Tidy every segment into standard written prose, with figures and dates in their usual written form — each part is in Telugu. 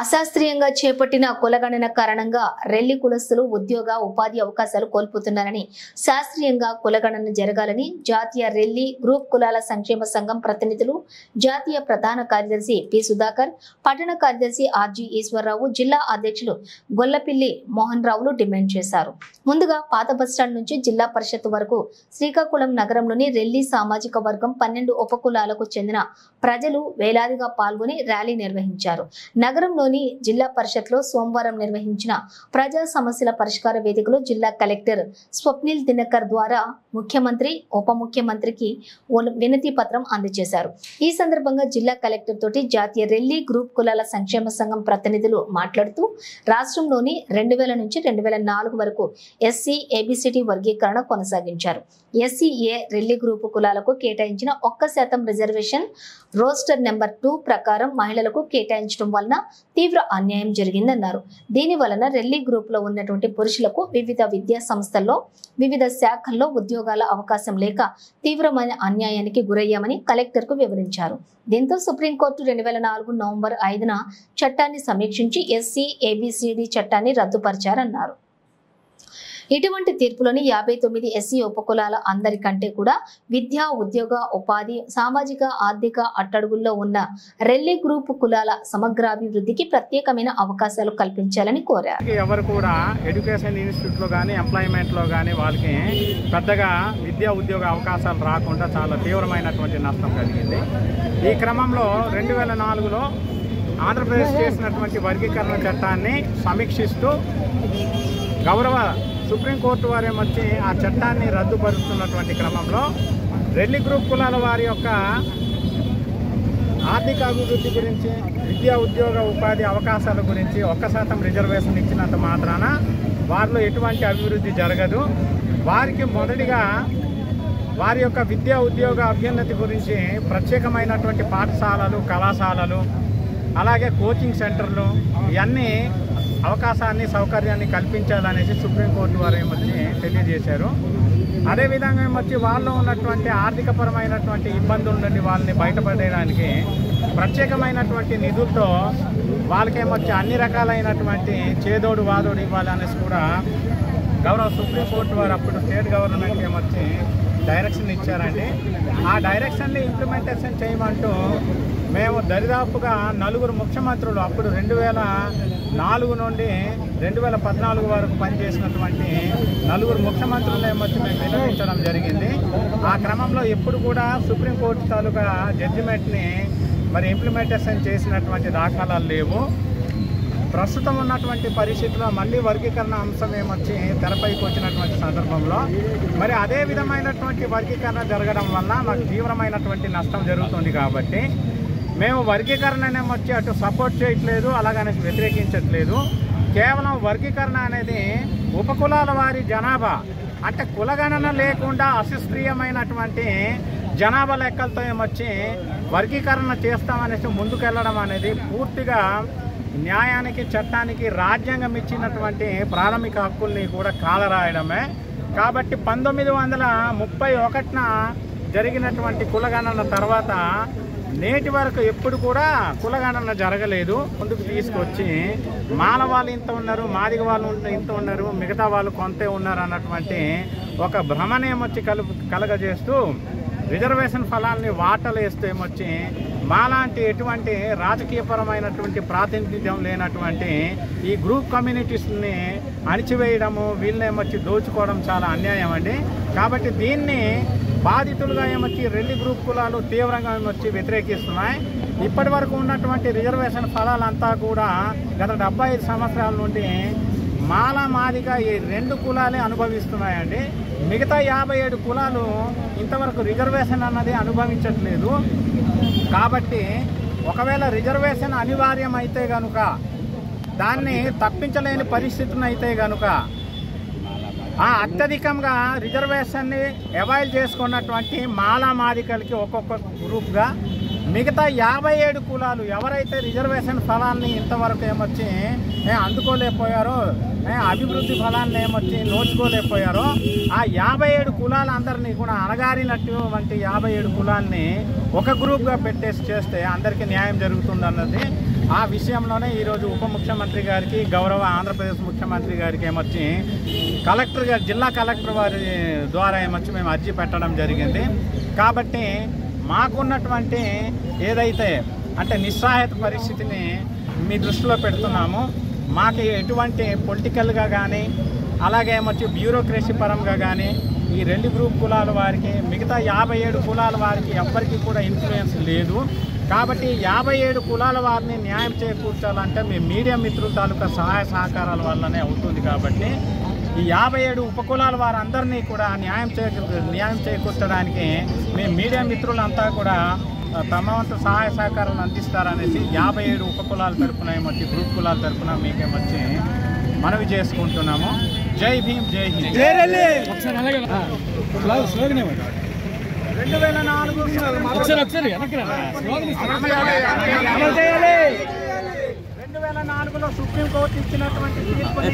అశాస్త్రీయంగా చేపట్టిన కులగణన కారణంగా రెల్లి కులస్తులు ఉద్యోగ ఉపాధి అవకాశాలు కోల్పోతున్నారని, శాస్త్రీయంగా కులగణన జరగాలని జాతీయ రెల్లి గ్రూప్ కులాల సంక్షేమ సంఘం ప్రతినిధులు జాతీయ ప్రధాన కార్యదర్శి పి సుధాకర్, పట్టణ కార్యదర్శి ఆర్జీ ఈశ్వరరావు, జిల్లా అధ్యక్షులు గొల్లపిల్లి మోహన్ రావులు డిమాండ్ చేశారు. ముందుగా పాత బస్టాండ్ నుంచి జిల్లా పరిషత్ వరకు శ్రీకాకుళం నగరంలోని రెల్లి సామాజిక వర్గం 12 ఉపకులాలకు చెందిన ప్రజలు వేలాదిగా పాల్గొని ర్యాలీ నిర్వహించారు. నగరంలోని జిల్లా పరిషత్ లో సోమవారం నిర్వహించిన ప్రజా సమస్యల పరిష్కార వేదికలో జిల్లా కలెక్టర్ స్వప్నిల్ దినకర్ ద్వారా ముఖ్యమంత్రి, ఉప ముఖ్యమంత్రికి వినతి పత్రం అందజేశారు. ఈ సందర్భంగా జిల్లా కలెక్టర్ తోటి జాతీయ రెల్లి గ్రూప్ కులాల సంక్షేమ సంఘం ప్రతినిధులు మాట్లాడుతూ రాష్ట్రంలోని 2000 నుంచి 2004 వరకు ఎస్సీ ఏబిసిడి వర్గీకరణ కొనసాగించారు. ఎస్సీఏ రెల్లి గ్రూపు కులాలకు కేటాయించిన 1% రిజర్వేషన్ రోస్టర్ నెంబర్ 2 ప్రకారం మహిళలకు కేటాయించడం వలన తీవ్ర అన్యాయం జరిగిందన్నారు. దీని వలన రెల్లి గ్రూప్ లో ఉన్నటువంటి పురుషులకు వివిధ విద్యా సంస్థల్లో వివిధ శాఖల్లో ఉద్యోగాల అవకాశం లేక తీవ్రమైన అన్యాయానికి గురయ్యామని కలెక్టర్ కు వివరించారు. దీంతో సుప్రీంకోర్టు 2004 నవంబర్ 5న చట్టాన్ని సమీక్షించి ఎస్సీ ఏబిసిడి చట్టాన్ని రద్దుపరిచారన్నారు. ఇటువంటి తీర్పులోని 59 ఎస్సీ ఉపకులాల అందరికంటే కూడా విద్యా, ఉద్యోగ, ఉపాధి, సామాజిక, ఆర్థిక అట్టడుగుల్లో ఉన్న రెల్లి గ్రూప్ కులాల సమగ్రాభివృద్ధికి ప్రత్యేకమైన అవకాశాలు కల్పించాలని కోరారు. ఎవరు కూడా ఎడ్యుకేషన్ ఇన్స్టిట్యూట్ లో కానీ ఎంప్లాయ్మెంట్ లో కానీ వాళ్ళకి పెద్దగా విద్యా, ఉద్యోగ అవకాశాలు రాకుండా చాలా తీవ్రమైనటువంటి నష్టం కలిగింది. ఈ క్రమంలో 2004లో ఆంధ్రప్రదేశ్ చేసినటువంటి వర్గీకరణ చట్టాన్ని సమీక్షిస్తూ గౌరవ సుప్రీంకోర్టు వారేమొచ్చి ఆ చట్టాన్ని రద్దుపరుస్తున్నటువంటి క్రమంలో రెల్లి గ్రూప్ కులాల వారి యొక్క ఆర్థిక అభివృద్ధి గురించి, విద్యా, ఉద్యోగ, ఉపాధి అవకాశాల గురించి 1% రిజర్వేషన్ ఇచ్చినంత మాత్రాన వారిలో ఎటువంటి అభివృద్ధి జరగదు. వారికి మొదటిగా వారి యొక్క విద్యా, ఉద్యోగ అభ్యున్నతి గురించి ప్రత్యేకమైనటువంటి పాఠశాలలు, కళాశాలలు, అలాగే కోచింగ్ సెంటర్లు ఇవన్నీ అవకాశాన్ని, సౌకర్యాన్ని కల్పించాలనేసి సుప్రీంకోర్టు వారు ఏమొచ్చి తెలియజేశారు. అదేవిధంగా ఏమొచ్చి వాళ్ళలో ఉన్నటువంటి ఆర్థికపరమైనటువంటి ఇబ్బందుల నుండి వాళ్ళని బయటపడేయడానికి ప్రత్యేకమైనటువంటి నిధులతో వాళ్ళకేమొచ్చి అన్ని రకాలైనటువంటి చేదోడు వాదోడు ఇవ్వాలనేసి కూడా గౌరవ సుప్రీంకోర్టు వారు అప్పుడు స్టేట్ గవర్నమెంట్కి ఏమొచ్చి డైరెక్షన్ ఇచ్చారండి. ఆ డైరెక్షన్ని ఇంప్లిమెంటేషన్ చేయమంటూ మేము దరిదాపుగా 4 ముఖ్యమంత్రులు, అప్పుడు 2004 నుండి 2014 వరకు పనిచేసినటువంటి 4 ముఖ్యమంత్రులు ఏమొచ్చి మేము విన్నవించడం జరిగింది. ఆ క్రమంలో ఎప్పుడు కూడా సుప్రీంకోర్టు తాలూకా జడ్జిమెంట్ని మరి ఇంప్లిమెంటేషన్ చేసినటువంటి దాఖలాలు లేవు. ప్రస్తుతం ఉన్నటువంటి పరిస్థితిలో మళ్ళీ వర్గీకరణ అంశం ఏమొచ్చి తెరపైకి వచ్చినటువంటి సందర్భంలో మరి అదే విధమైనటువంటి వర్గీకరణ జరగడం వల్ల మాకు తీవ్రమైనటువంటి నష్టం జరుగుతుంది. కాబట్టి మేము వర్గీకరణనేమొచ్చి అటు సపోర్ట్ చేయట్లేదు, అలాగనే వ్యతిరేకించట్లేదు. కేవలం వర్గీకరణ అనేది ఉపకులాల వారి జనాభా, అంటే కులగణన లేకుండా అశాస్త్రీయమైనటువంటి జనాభా లెక్కలతో ఏమొచ్చి వర్గీకరణ చేస్తామనేసి ముందుకెళ్ళడం అనేది పూర్తిగా న్యాయానికి, చట్టానికి, రాజ్యాంగం ఇచ్చినటువంటి ప్రాథమిక హక్కుల్ని కూడా కాలరాయడమే. కాబట్టి 1931న జరిగినటువంటి కులగణన తర్వాత నేటి వరకు ఎప్పుడు కూడా కులగణన జరగలేదు. ముందుకు తీసుకొచ్చి మాల వాళ్ళు ఇంత ఉన్నారు, మాదిగ వాళ్ళు ఇంత ఉన్నారు, మిగతా వాళ్ళు కొంతే ఉన్నారు అన్నటువంటి ఒక భ్రమనేమొచ్చి కలగజేస్తూ రిజర్వేషన్ ఫలాన్ని వాటలు వేస్తూ ఏమొచ్చి మాలాంటి ఎటువంటి రాజకీయపరమైనటువంటి ప్రాతినిధ్యం లేనటువంటి ఈ గ్రూప్ కమ్యూనిటీస్ని అణిచివేయడము, వీళ్ళేమొచ్చి దోచుకోవడం చాలా అన్యాయం అండి. కాబట్టి దీన్ని బాధితులుగా ఏమొచ్చి రెల్లి గ్రూప్ కులాలు తీవ్రంగా ఏమొచ్చి వ్యతిరేకిస్తున్నాయి. ఇప్పటి వరకు ఉన్నటువంటి రిజర్వేషన్ ఫలాలంతా కూడా గత 75 సంవత్సరాల నుండి మాల, మాదిగ ఈ 2 కులాలే అనుభవిస్తున్నాయండి. మిగతా 57 కులాలు ఇంతవరకు రిజర్వేషన్ అన్నది అనుభవించట్లేదు. కాబట్టి ఒకవేళ రిజర్వేషన్ అనివార్యం అయితే కనుక, దాన్ని తప్పించలేని పరిస్థితులు అయితే కనుక అత్యధికంగా రిజర్వేషన్ని అవైల్ చేసుకున్నటువంటి మాలా, మాదికలకి ఒక్కొక్క గ్రూప్గా మిగతా 57 కులాలు ఎవరైతే రిజర్వేషన్ ఫలాన్ని ఇంతవరకు ఏమొచ్చి అందుకోలేకపోయారో, అభివృద్ధి ఫలాన్ని ఏమొచ్చి నోచుకోలేకపోయారో, ఆ 57 కులాలందరినీ కూడా అణగారినటువంటి 57 కులాల్ని ఒక గ్రూప్గా పెట్టేసి చేస్తే అందరికీ న్యాయం జరుగుతుందన్నది ఆ విషయంలోనే ఈరోజు ఉప ముఖ్యమంత్రి గారికి, గౌరవ ఆంధ్రప్రదేశ్ ముఖ్యమంత్రి గారికి ఏమొచ్చి కలెక్టర్ గారు, జిల్లా కలెక్టర్ వారి ద్వారా ఏమొచ్చి మేము అర్జీ పెట్టడం జరిగింది. కాబట్టి మాకున్నటువంటి ఏదైతే అంటే నిస్సహాయత పరిస్థితిని మీ దృష్టిలో పెడుతున్నాము. మాకు ఎటువంటి పొలిటికల్గా కానీ అలాగే ఏమొచ్చి బ్యూరోక్రసీ పరంగా కానీ ఈ 2 గ్రూప్ కులాల వారికి, మిగతా 57 కులాల వారికి ఎవ్వరికీ కూడా ఇన్ఫ్లుయెన్స్ లేదు. కాబట్టి 57 కులాల వారిని న్యాయం చేకూర్చాలంటే మీ మీడియా మిత్రుల తాలూకా సహాయ సహకారాల వల్లనే అవుతుంది. కాబట్టి ఈ 57 ఉపకులాల వారందరినీ కూడా న్యాయం చేకూర్చడానికి మీ మీడియా మిత్రులంతా కూడా తమ వంతు సహాయ సహకారాలను అందిస్తారనేసి 57 ఉపకులాల తరఫున ఏమొచ్చి గ్రూప్ కులాల తరఫున మీకేమొచ్చి మనవి చేసుకుంటున్నాము. జై భీమ్, జై హింద్. 2004లో సుప్రీంకోర్టు ఇచ్చినటువంటి తీర్పుని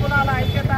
కులాల ఐక్యత